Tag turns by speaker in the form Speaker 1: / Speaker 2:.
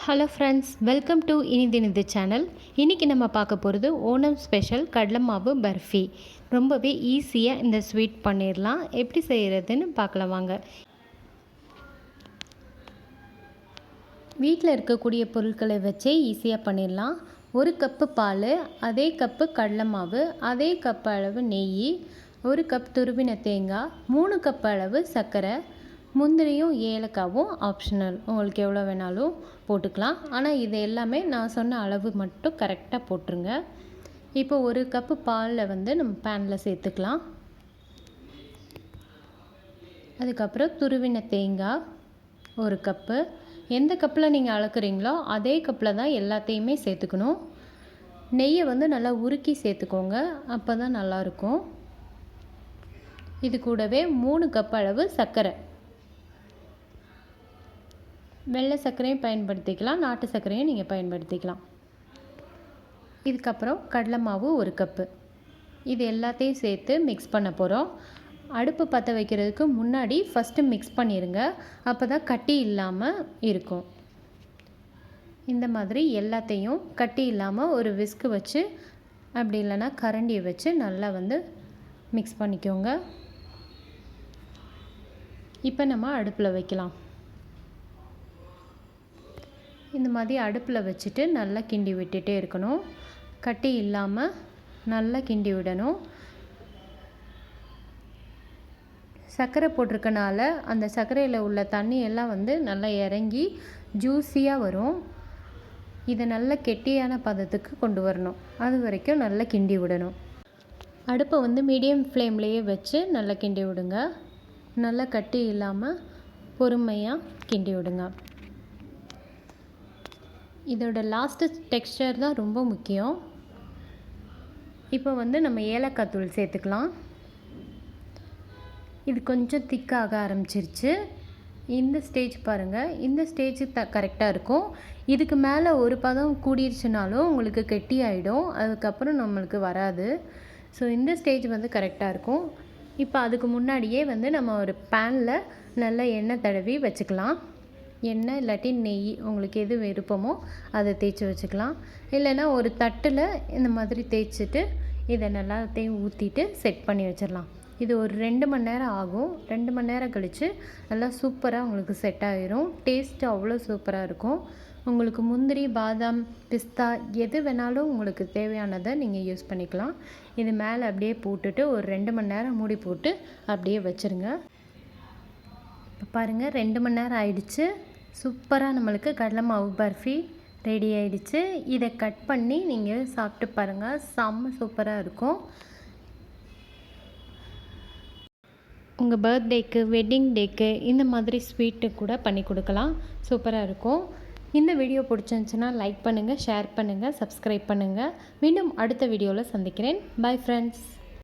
Speaker 1: Hello friends, welcome to Inidhinidhu channel. இன்றைக்கி நம்ம பார்க்க போகிறது ஓணம் ஸ்பெஷல் கடலை மாவு பர்ஃபி. ரொம்பவே ஈஸியாக இந்த ஸ்வீட் பண்ணிடலாம். எப்படி செய்கிறதுன்னு பார்க்கலாம் வாங்க. வீட்டில் இருக்கக்கூடிய பொருட்களை வச்சே ஈஸியாக பண்ணிடலாம். 1 கப்பு பால், அதே கப்பு கடலை மாவு, அதே கப் அளவு நெய், 1 கப் துருவின தேங்காய், 3 கப் அளவு சர்க்கரை, முந்திரியும் ஏலக்காவும் ஆப்ஷனல், உங்களுக்கு எவ்வளோ வேணாலும் போட்டுக்கலாம். ஆனால் இது எல்லாமே நான் சொன்ன அளவு மட்டும் கரெக்டாக போட்டுருங்க. இப்போ 1 கப்பு பாலில் நம்ம பேனில் சேர்த்துக்கலாம். அதுக்கப்புறம் துருவின தேங்காய் 1 கப்பு. எந்த கப்பில் நீங்கள் அளக்குறீங்களோ அதே கப்பில் தான் எல்லாத்தையுமே சேர்த்துக்கணும். நெய்யை நல்லா உருக்கி சேர்த்துக்கோங்க, அப்போ தான் நல்லாயிருக்கும். இது கூடவே 3 கப் அளவு சர்க்கரை, வெள்ளை சர்க்கரையும் பயன்படுத்திக்கலாம், நாட்டு சர்க்கரையும் நீங்கள் பயன்படுத்திக்கலாம். இதுக்கப்புறம் கடலை மாவு 1 கப்பு. இது எல்லாத்தையும் சேர்த்து மிக்ஸ் பண்ண போகிறோம். அடுப்பு பற்ற வைக்கிறதுக்கு முன்னாடி ஃபஸ்ட்டு மிக்ஸ் பண்ணிடுங்க, அப்போ தான் கட்டி இல்லாமல் இருக்கும். இந்த மாதிரி எல்லாத்தையும் கட்டி இல்லாமல் ஒரு விஸ்கு வச்சு, அப்படி இல்லைன்னா கரண்டியை வச்சு நல்லா மிக்ஸ் பண்ணிக்கோங்க. இப்போ நம்ம அடுப்பில் வைக்கலாம். இந்த மாதிரி அடுப்பில் வச்சுட்டு நல்லா கிண்டி விட்டுட்டே இருக்கணும். கட்டி இல்லாமல் நல்லா கிண்டி விடணும். சர்க்கரை போட்டிருக்கனால அந்த சர்க்கரையில் உள்ள தண்ணி எல்லாம் நல்லா இறங்கி ஜூஸியாக வரும். இதை நல்லா கெட்டியான பதத்துக்கு கொண்டு வரணும். அது வரைக்கும் நல்லா கிண்டி விடணும். அடுப்பை மீடியம் ஃப்ளேம்லேயே வச்சு நல்லா கிண்டி விடுங்க. நல்லா கட்டி இல்லாமல் பொறுமையாக கிண்டி விடுங்க. இதோட லாஸ்ட்டு டெக்ஸ்சர் தான் ரொம்ப முக்கியம். இப்போ நம்ம ஏலக்காய் தூள் சேர்த்துக்கலாம். இது கொஞ்சம் திக்காக ஆரம்பிச்சிருச்சு. இந்த ஸ்டேஜ் பாருங்கள், இந்த ஸ்டேஜ் கரெக்டாக இருக்கும். இதுக்கு மேலே ஒரு பதம் கூடிருச்சுனாலும் உங்களுக்கு கெட்டி ஆகிடும், அதுக்கப்புறம் நம்மளுக்கு வராது. ஸோ இந்த ஸ்டேஜ் கரெக்டாக இருக்கும். இப்போ அதுக்கு முன்னாடியே நம்ம ஒரு பேனில் நல்லா எண்ணெய் தடவி வச்சுக்கலாம். எண்ணெய் இல்லாட்டி நெய், உங்களுக்கு எது விருப்பமோ அதை தேய்ச்சி வச்சுக்கலாம். இல்லைன்னா ஒரு தட்டில் இந்த மாதிரி தேய்ச்சிட்டு இதை நல்லாத்தையும் ஊற்றிட்டு செட் பண்ணி வச்சிடலாம். இது ஒரு 2 மணி நேரம் ஆகும். 2 மணி நேரம் கழித்து நல்லா சூப்பராக உங்களுக்கு செட் ஆகிரும். டேஸ்ட்டு அவ்வளோ சூப்பராக இருக்கும். உங்களுக்கு முந்திரி, பாதாம், பிஸ்தா எது வேணாலும் உங்களுக்கு தேவையானதை நீங்கள் யூஸ் பண்ணிக்கலாம். இது மேலே அப்படியே போட்டுட்டு ஒரு 2 மணி நேரம் மூடி போட்டு அப்படியே வச்சுருங்க. இப்போ பாருங்கள், 2 மணி நேரம் ஆயிடுச்சு. சூப்பராக நம்மளுக்கு கடலை மாவு பர்ஃபி ரெடி ஆயிடுச்சு. இதை கட் பண்ணி நீங்கள் சாப்பிட்டு பாருங்கள், செம்ம சூப்பராக இருக்கும். உங்கள் பர்த்டேக்கு, வெட்டிங் டேக்கு இந்த மாதிரி ஸ்வீட்டு கூட பண்ணி கொடுக்கலாம். சூப்பராக இருக்கும். இந்த வீடியோ பிடிச்சிருந்துச்சுன்னா லைக் பண்ணுங்கள், ஷேர் பண்ணுங்கள், சப்ஸ்கிரைப் பண்ணுங்கள். மீண்டும் அடுத்த வீடியோவில் சந்திக்கிறேன். Bye friends.